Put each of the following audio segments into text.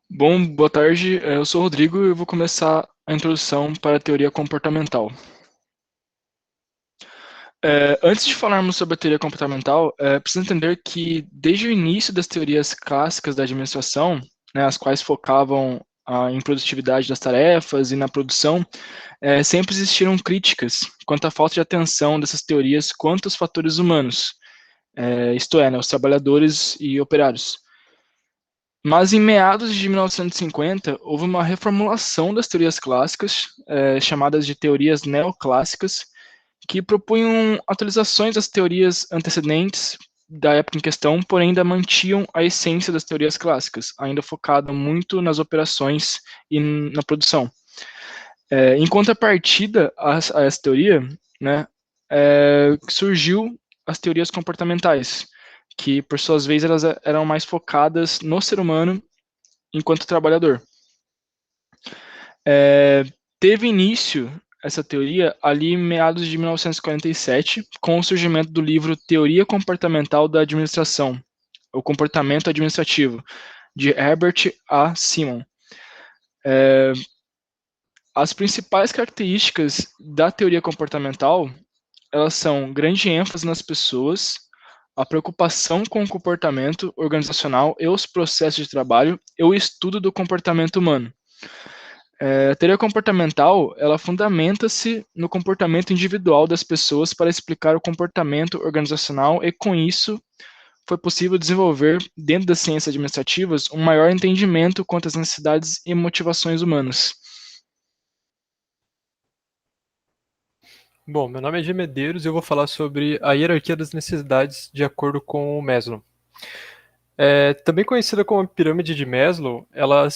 Bom, boa tarde. Eu sou o Rodrigo e eu vou começar a introdução para a teoria comportamental. Antes de falarmos sobre a teoria comportamental, precisa entender que desde o início das teorias clássicas da administração, né, as quais focavam em produtividade das tarefas e na produção, sempre existiram críticas quanto à falta de atenção dessas teorias quanto aos fatores humanos, isto é, né, os trabalhadores e operários. Mas em meados de 1950, houve uma reformulação das teorias clássicas, chamadas de teorias neoclássicas, que propunham atualizações das teorias antecedentes da época em questão, porém ainda mantinham a essência das teorias clássicas, ainda focada muito nas operações e na produção. Em contrapartida a essa teoria, né, surgiu as teorias comportamentais, que por suas vezes elas eram mais focadas no ser humano enquanto trabalhador. É, Teve início essa teoria ali em meados de 1947, com o surgimento do livro Teoria Comportamental da Administração, o Comportamento Administrativo, de Herbert A. Simon. As principais características da teoria comportamental, elas são grande ênfase nas pessoas, a preocupação com o comportamento organizacional e os processos de trabalho e o estudo do comportamento humano. A teoria comportamental, ela fundamenta-se no comportamento individual das pessoas para explicar o comportamento organizacional e, com isso, foi possível desenvolver, dentro das ciências administrativas, um maior entendimento quanto às necessidades e motivações humanas. Bom, meu nome é G. Medeiros e eu vou falar sobre a hierarquia das necessidades de acordo com o Maslow. Também conhecida como a pirâmide de Maslow, ela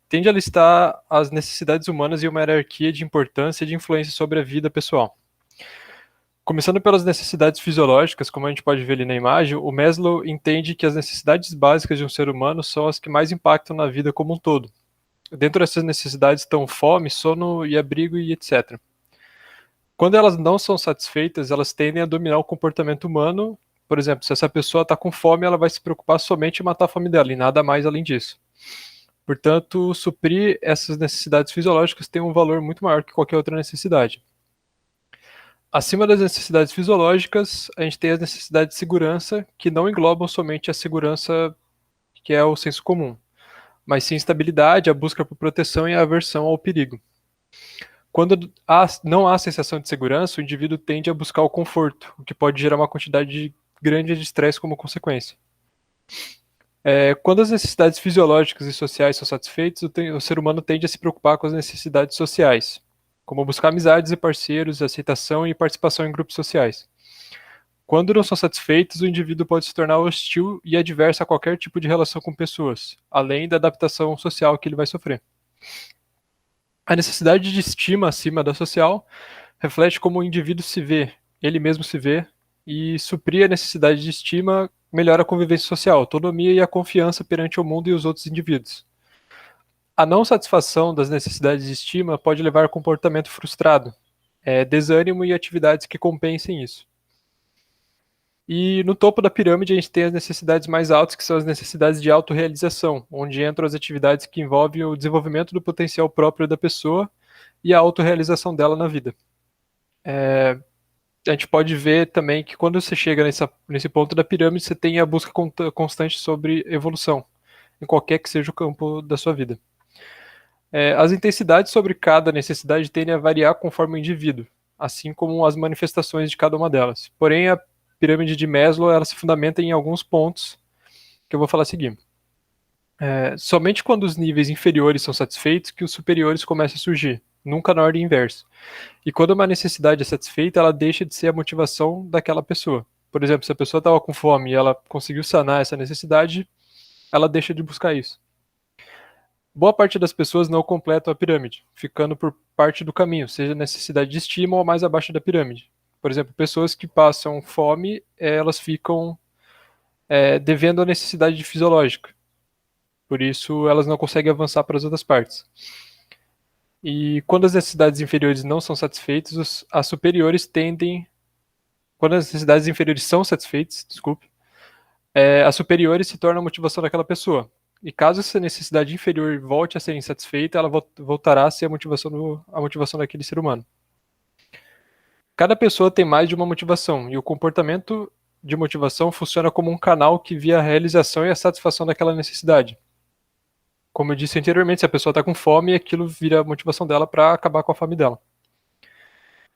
tende a listar as necessidades humanas em uma hierarquia de importância e de influência sobre a vida pessoal. Começando pelas necessidades fisiológicas, como a gente pode ver ali na imagem, o Maslow entende que as necessidades básicas de um ser humano são as que mais impactam na vida como um todo. Dentro dessas necessidades estão fome, sono e abrigo e etc. Quando elas não são satisfeitas, elas tendem a dominar o comportamento humano. Por exemplo, se essa pessoa está com fome, ela vai se preocupar somente em matar a fome dela e nada mais além disso. Portanto, suprir essas necessidades fisiológicas tem um valor muito maior que qualquer outra necessidade. Acima das necessidades fisiológicas, a gente tem as necessidades de segurança, que não englobam somente a segurança que é o senso comum, mas sim estabilidade, a busca por proteção e a aversão ao perigo. Quando não há sensação de segurança, o indivíduo tende a buscar o conforto, o que pode gerar uma quantidade grande de estresse como consequência. Quando as necessidades fisiológicas e sociais são satisfeitas, o ser humano tende a se preocupar com as necessidades sociais, como buscar amizades e parceiros, aceitação e participação em grupos sociais. Quando não são satisfeitos, o indivíduo pode se tornar hostil e adverso a qualquer tipo de relação com pessoas, além da adaptação social que ele vai sofrer. A necessidade de estima acima da social reflete como o indivíduo se vê, ele mesmo se vê, e suprir a necessidade de estima melhora a convivência social, a autonomia e a confiança perante o mundo e os outros indivíduos. A não satisfação das necessidades de estima pode levar a comportamento frustrado, desânimo e atividades que compensem isso. E no topo da pirâmide a gente tem as necessidades mais altas, que são as necessidades de autorrealização, onde entram as atividades que envolvem o desenvolvimento do potencial próprio da pessoa e a autorrealização dela na vida. A gente pode ver também que quando você chega nesse ponto da pirâmide, você tem a busca constante sobre evolução, em qualquer que seja o campo da sua vida. As intensidades sobre cada necessidade tendem a variar conforme o indivíduo, assim como as manifestações de cada uma delas. Porém, a pirâmide de Maslow ela se fundamenta em alguns pontos que eu vou falar a seguir. Somente quando os níveis inferiores são satisfeitos que os superiores começam a surgir, nunca na ordem inversa. E quando uma necessidade é satisfeita, ela deixa de ser a motivação daquela pessoa. Por exemplo, se a pessoa estava com fome e ela conseguiu sanar essa necessidade, ela deixa de buscar isso. Boa parte das pessoas não completam a pirâmide, ficando por parte do caminho, seja necessidade de estímulo ou mais abaixo da pirâmide. Por exemplo, pessoas que passam fome, elas ficam devendo a necessidade fisiológica. Por isso, elas não conseguem avançar para as outras partes. E quando as necessidades inferiores não são satisfeitas, as superiores tendem. Quando as necessidades inferiores são satisfeitas, desculpe, as superiores se tornam a motivação daquela pessoa. E caso essa necessidade inferior volte a ser insatisfeita, ela voltará a ser a motivação daquele ser humano. Cada pessoa tem mais de uma motivação, e o comportamento de motivação funciona como um canal que via a realização e a satisfação daquela necessidade. Como eu disse anteriormente, se a pessoa está com fome, aquilo vira a motivação dela para acabar com a fome dela.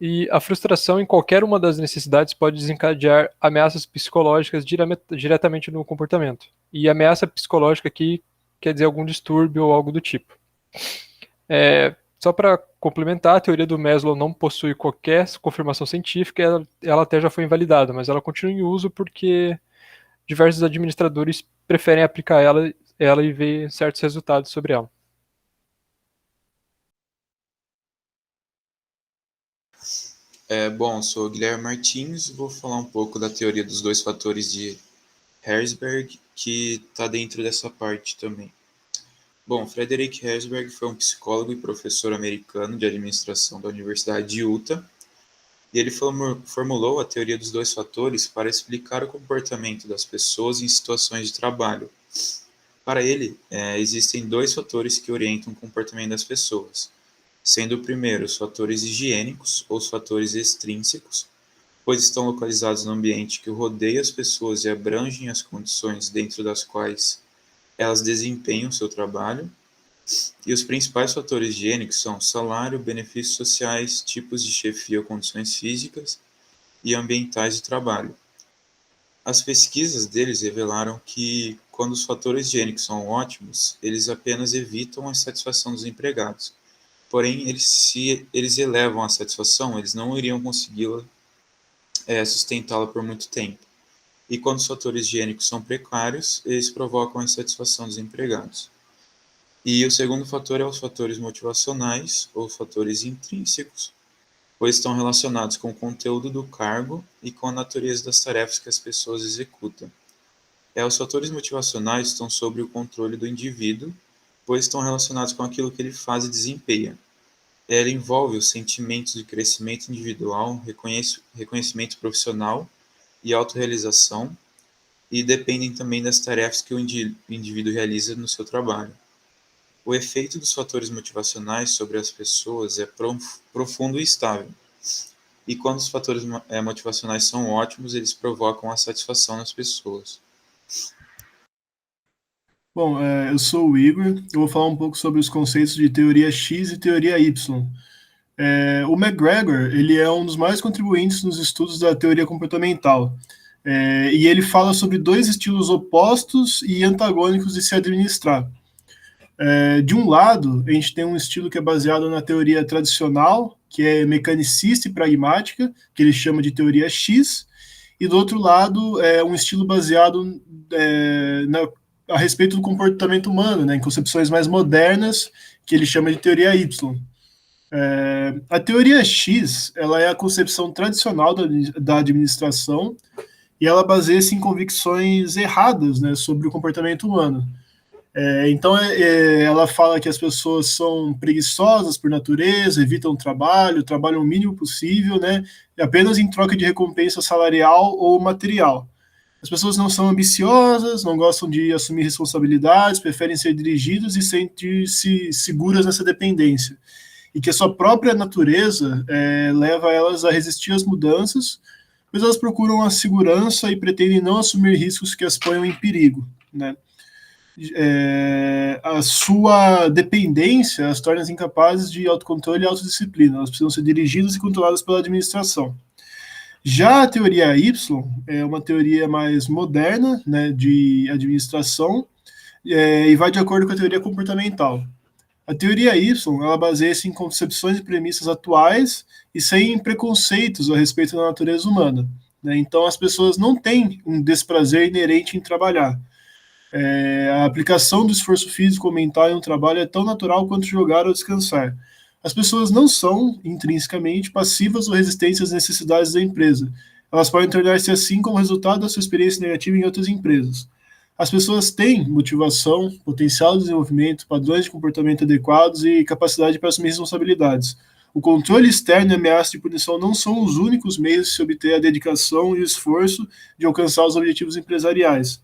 E a frustração em qualquer uma das necessidades pode desencadear ameaças psicológicas diretamente no comportamento. E ameaça psicológica aqui quer dizer algum distúrbio ou algo do tipo. Só para complementar, a teoria do Maslow não possui qualquer confirmação científica, ela até já foi invalidada, mas ela continua em uso porque diversos administradores preferem aplicar ela e ver certos resultados sobre ela. Bom, sou o Guilherme Martins e vou falar um pouco da teoria dos dois fatores de Herzberg, que está dentro dessa parte também. Bom, Frederick Herzberg foi um psicólogo e professor americano de administração da Universidade de Utah, e ele formulou a teoria dos dois fatores para explicar o comportamento das pessoas em situações de trabalho. Para ele, existem dois fatores que orientam o comportamento das pessoas, sendo o primeiro os fatores higiênicos ou os fatores extrínsecos, pois estão localizados no ambiente que rodeia as pessoas e abrangem as condições dentro das quais elas desempenham seu trabalho. E os principais fatores higiênicos são salário, benefícios sociais, tipos de chefia ou condições físicas e ambientais de trabalho. As pesquisas deles revelaram que, quando os fatores higiênicos são ótimos, eles apenas evitam a insatisfação dos empregados. Porém, se eles elevam a satisfação, eles não iriam consegui-la sustentá-la por muito tempo. E quando os fatores higiênicos são precários, eles provocam a insatisfação dos empregados. E o segundo fator é os fatores motivacionais, ou fatores intrínsecos, pois estão relacionados com o conteúdo do cargo e com a natureza das tarefas que as pessoas executam. Os fatores motivacionais estão sob o controle do indivíduo, pois estão relacionados com aquilo que ele faz e desempenha. Ela envolve os sentimentos de crescimento individual, reconhecimento profissional e autorrealização, e dependem também das tarefas que o indivíduo realiza no seu trabalho. O efeito dos fatores motivacionais sobre as pessoas é profundo e estável. E quando os fatores motivacionais são ótimos, eles provocam a satisfação nas pessoas. Bom, eu sou o Igor, eu vou falar um pouco sobre os conceitos de teoria X e teoria Y. O McGregor, ele é um dos mais contribuintes nos estudos da teoria comportamental, e ele fala sobre dois estilos opostos e antagônicos de se administrar. De um lado, a gente tem um estilo que é baseado na teoria tradicional, que é mecanicista e pragmática, que ele chama de teoria X, e do outro lado é um estilo baseado a respeito do comportamento humano, né, em concepções mais modernas, que ele chama de teoria Y. A teoria X, ela é a concepção tradicional da administração, e ela baseia-se em convicções erradas, né, sobre o comportamento humano. Então, ela fala que as pessoas são preguiçosas por natureza, evitam o trabalho, trabalham o mínimo possível, né, apenas em troca de recompensa salarial ou material. As pessoas não são ambiciosas, não gostam de assumir responsabilidades, preferem ser dirigidas e sentem-se seguras nessa dependência. E que a sua própria natureza leva elas a resistir às mudanças, pois elas procuram a segurança e pretendem não assumir riscos que as ponham em perigo, né? A sua dependência as torna incapazes de autocontrole e autodisciplina. Elas precisam ser dirigidas e controladas pela administração. Já a teoria Y é uma teoria mais moderna, né, de administração, e vai de acordo com a teoria comportamental. A teoria Y, ela baseia-se em concepções e premissas atuais e sem preconceitos a respeito da natureza humana, né? Então, as pessoas não têm um desprazer inerente em trabalhar. A aplicação do esforço físico ou mental em um trabalho é tão natural quanto jogar ou descansar. As pessoas não são, intrinsecamente, passivas ou resistentes às necessidades da empresa. Elas podem tornar-se assim como resultado da sua experiência negativa em outras empresas. As pessoas têm motivação, potencial de desenvolvimento, padrões de comportamento adequados e capacidade para assumir responsabilidades. O controle externo e a ameaça de punição não são os únicos meios de se obter a dedicação e o esforço de alcançar os objetivos empresariais.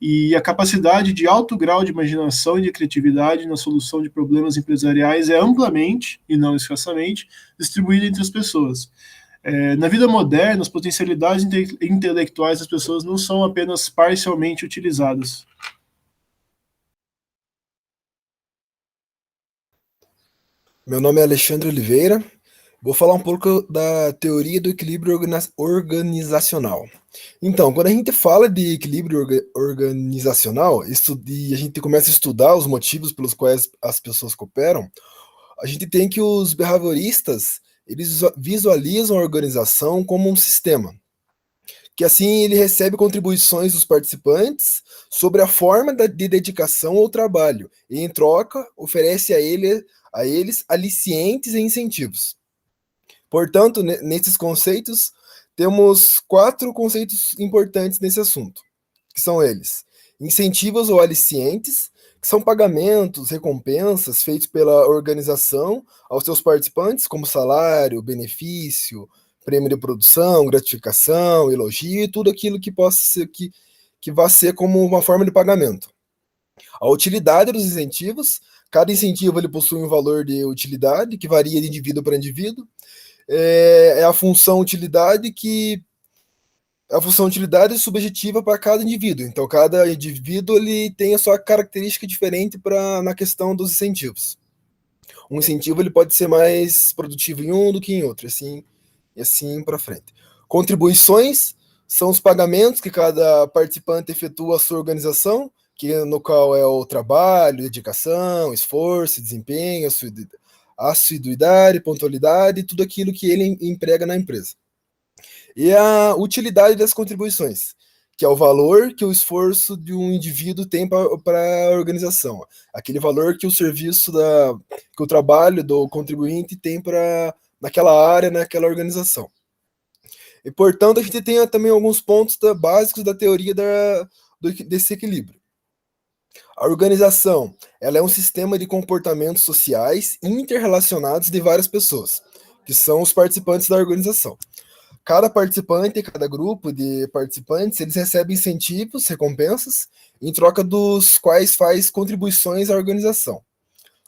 e a capacidade de alto grau de imaginação e de criatividade na solução de problemas empresariais é amplamente, e não escassamente, distribuída entre as pessoas. Na vida moderna, as potencialidades intelectuais das pessoas não são apenas parcialmente utilizadas. Meu nome é Alexandre Oliveira. Vou falar um pouco da teoria do equilíbrio organizacional. Então, quando a gente fala de equilíbrio organizacional e a gente começa a estudar os motivos pelos quais as pessoas cooperam, a gente tem que os behavioristas eles visualizam a organização como um sistema, que assim ele recebe contribuições dos participantes sobre a forma de dedicação ao trabalho e, em troca, oferece a eles alicientes e incentivos. Portanto, nesses conceitos, temos 4 conceitos importantes nesse assunto, que são eles: incentivos ou alicientes, que são pagamentos, recompensas feitos pela organização aos seus participantes, como salário, benefício, prêmio de produção, gratificação, elogio e tudo aquilo que possa ser que vá ser como uma forma de pagamento. A utilidade dos incentivos: cada incentivo ele possui um valor de utilidade que varia de indivíduo para indivíduo. A função utilidade subjetiva para cada indivíduo. Então, cada indivíduo ele tem a sua característica diferente na questão dos incentivos. Um incentivo ele pode ser mais produtivo em um do que em outro, e assim para frente. Contribuições são os pagamentos que cada participante efetua à sua organização, no qual é o trabalho, dedicação, esforço, desempenho, assiduidade, pontualidade, tudo aquilo que ele emprega na empresa. E a utilidade das contribuições, que é o valor que o esforço de um indivíduo tem para a organização, aquele valor que o serviço que o trabalho do contribuinte tem naquela área, naquela organização. E, portanto, a gente tem também alguns pontos básicos da teoria desse equilíbrio. A organização ela é um sistema de comportamentos sociais interrelacionados de várias pessoas, que são os participantes da organização. Cada participante, cada grupo de participantes, eles recebem incentivos, recompensas, em troca dos quais faz contribuições à organização.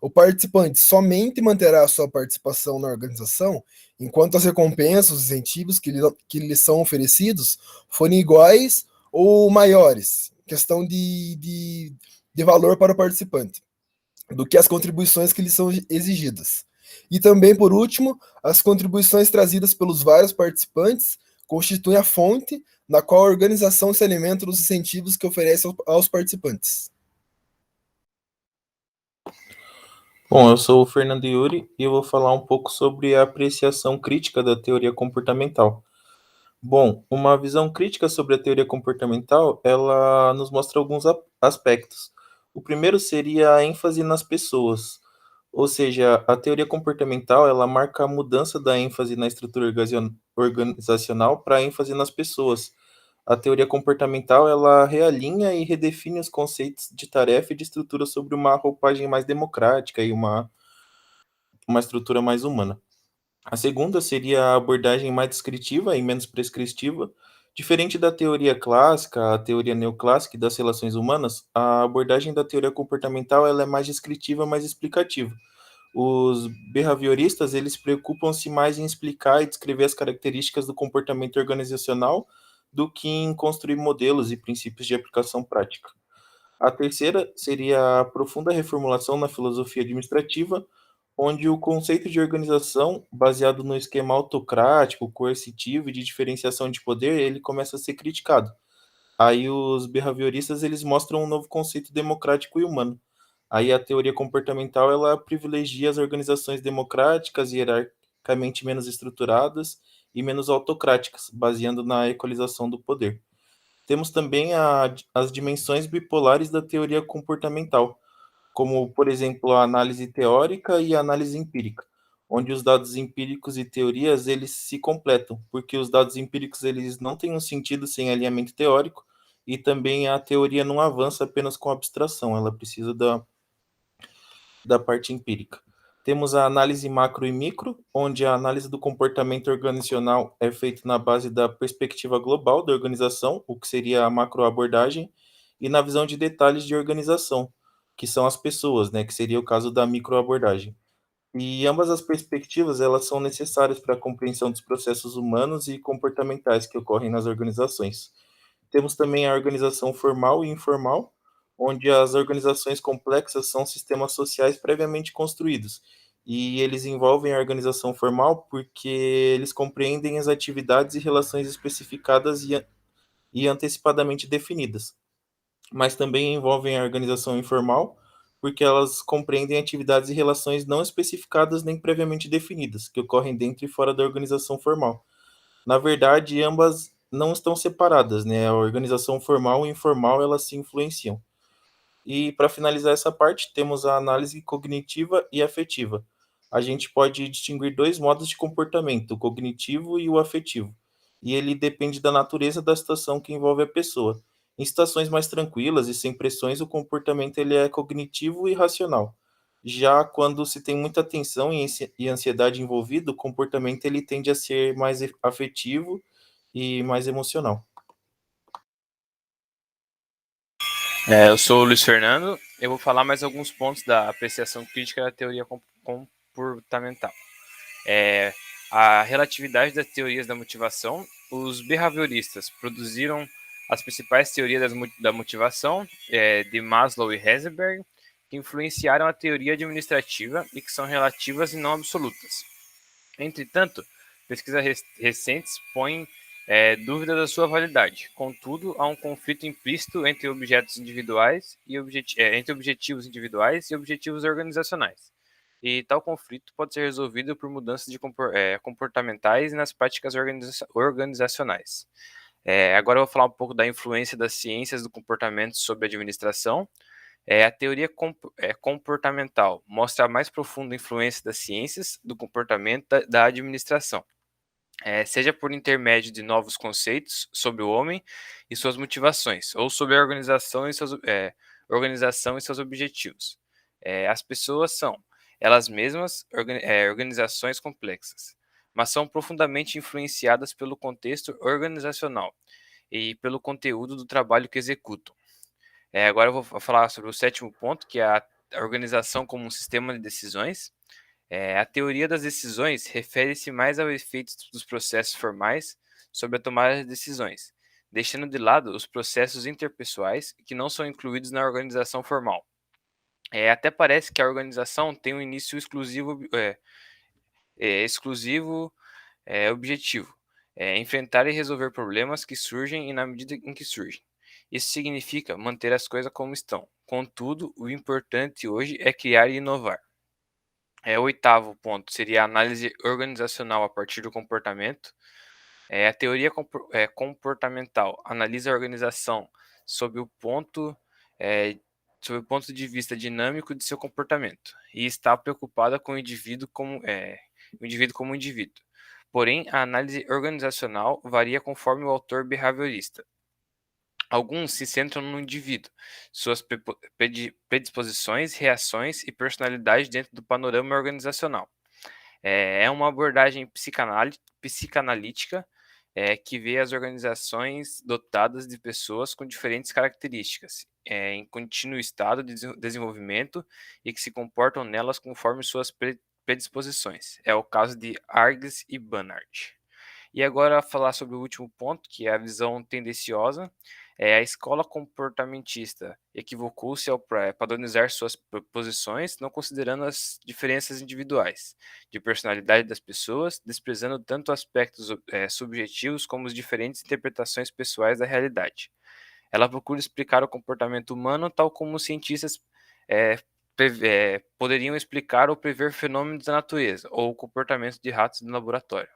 O participante somente manterá a sua participação na organização enquanto as recompensas, os incentivos que lhe são oferecidos forem iguais ou maiores, questão de valor para o participante, do que as contribuições que lhe são exigidas. E também, por último, as contribuições trazidas pelos vários participantes constituem a fonte na qual a organização se alimenta dos incentivos que oferece aos participantes. Bom, eu sou o Fernando Yuri e eu vou falar um pouco sobre a apreciação crítica da teoria comportamental. Bom, uma visão crítica sobre a teoria comportamental, ela nos mostra alguns aspectos. O primeiro seria a ênfase nas pessoas, ou seja, a teoria comportamental, ela marca a mudança da ênfase na estrutura organizacional para a ênfase nas pessoas. A teoria comportamental, ela realinha e redefine os conceitos de tarefa e de estrutura sobre uma roupagem mais democrática e uma estrutura mais humana. A segunda seria a abordagem mais descritiva e menos prescritiva. Diferente da teoria clássica, a teoria neoclássica e das relações humanas, a abordagem da teoria comportamental ela é mais descritiva, mais explicativa. Os behavioristas, eles preocupam-se mais em explicar e descrever as características do comportamento organizacional do que em construir modelos e princípios de aplicação prática. A terceira seria a profunda reformulação na filosofia administrativa, onde o conceito de organização, baseado no esquema autocrático, coercitivo e de diferenciação de poder, ele começa a ser criticado. Aí os behavioristas, eles mostram um novo conceito democrático e humano. Aí a teoria comportamental, ela privilegia as organizações democráticas, hierarquicamente menos estruturadas e menos autocráticas, baseando na equalização do poder. Temos também as dimensões bipolares da teoria comportamental, como, por exemplo, a análise teórica e a análise empírica, onde os dados empíricos e teorias eles se completam, porque os dados empíricos eles não têm um sentido sem alinhamento teórico, e também a teoria não avança apenas com abstração, ela precisa da parte empírica. Temos a análise macro e micro, onde a análise do comportamento organizacional é feita na base da perspectiva global da organização, o que seria a macroabordagem, e na visão de detalhes de organização, que são as pessoas, né, que seria o caso da microabordagem. E ambas as perspectivas, elas são necessárias para a compreensão dos processos humanos e comportamentais que ocorrem nas organizações. Temos também a organização formal e informal, onde as organizações complexas são sistemas sociais previamente construídos, e eles envolvem a organização formal porque eles compreendem as atividades e relações especificadas e antecipadamente definidas, mas também envolvem a organização informal, porque elas compreendem atividades e relações não especificadas nem previamente definidas, que ocorrem dentro e fora da organização formal. Na verdade, ambas não estão separadas, né? A organização formal e informal, elas se influenciam. E para finalizar essa parte, temos a análise cognitiva e afetiva. A gente pode distinguir dois modos de comportamento, o cognitivo e o afetivo. E ele depende da natureza da situação que envolve a pessoa. Em situações mais tranquilas e sem pressões, o comportamento ele é cognitivo e racional. Já quando se tem muita tensão e ansiedade envolvida, o comportamento ele tende a ser mais afetivo e mais emocional. Eu sou o Luiz Fernando. Eu vou falar mais alguns pontos da apreciação crítica da teoria comportamental. A relatividade das teorias da motivação. Os behavioristas produziram as principais teorias da motivação de Maslow e Heisenberg, que influenciaram a teoria administrativa e que são relativas e não absolutas. Entretanto, pesquisas recentes põem dúvida da sua validade. Contudo, há um conflito implícito entre objetivos individuais e objetivos organizacionais. E tal conflito pode ser resolvido por mudanças comportamentais nas práticas organizacionais. Agora eu vou falar um pouco da influência das ciências do comportamento sobre a administração. A teoria comportamental mostra a mais profunda influência das ciências do comportamento da administração. Seja por intermédio de novos conceitos sobre o homem e suas motivações, ou sobre a organização e seus objetivos. As pessoas são, elas mesmas, organizações complexas, mas são profundamente influenciadas pelo contexto organizacional e pelo conteúdo do trabalho que executam. Agora eu vou falar sobre o sétimo ponto, que é a organização como um sistema de decisões. A teoria das decisões refere-se mais ao efeito dos processos formais sobre a tomada de decisões, deixando de lado os processos interpessoais que não são incluídos na organização formal. Até parece que a organização tem um início exclusivo objetivo, enfrentar e resolver problemas que surgem e na medida em que surgem. Isso significa manter as coisas como estão. Contudo, o importante hoje é criar e inovar. O oitavo ponto seria a análise organizacional a partir do comportamento. A teoria comportamental analisa a organização sob o ponto de vista dinâmico de seu comportamento e está preocupada com o indivíduo como indivíduo. Porém, a análise organizacional varia conforme o autor behaviorista. Alguns se centram no indivíduo, suas predisposições, reações e personalidade dentro do panorama organizacional. É uma abordagem psicanalítica que vê as organizações dotadas de pessoas com diferentes características, em contínuo estado de desenvolvimento e que se comportam nelas conforme suas predisposições. É o caso de Arges e Bannard. E agora falar sobre o último ponto, que é a visão tendenciosa. A escola comportamentista equivocou-se ao padronizar suas posições, não considerando as diferenças individuais de personalidade das pessoas, desprezando tanto aspectos subjetivos como as diferentes interpretações pessoais da realidade. Ela procura explicar o comportamento humano tal como os cientistas poderiam explicar ou prever fenômenos da natureza ou o comportamento de ratos no laboratório.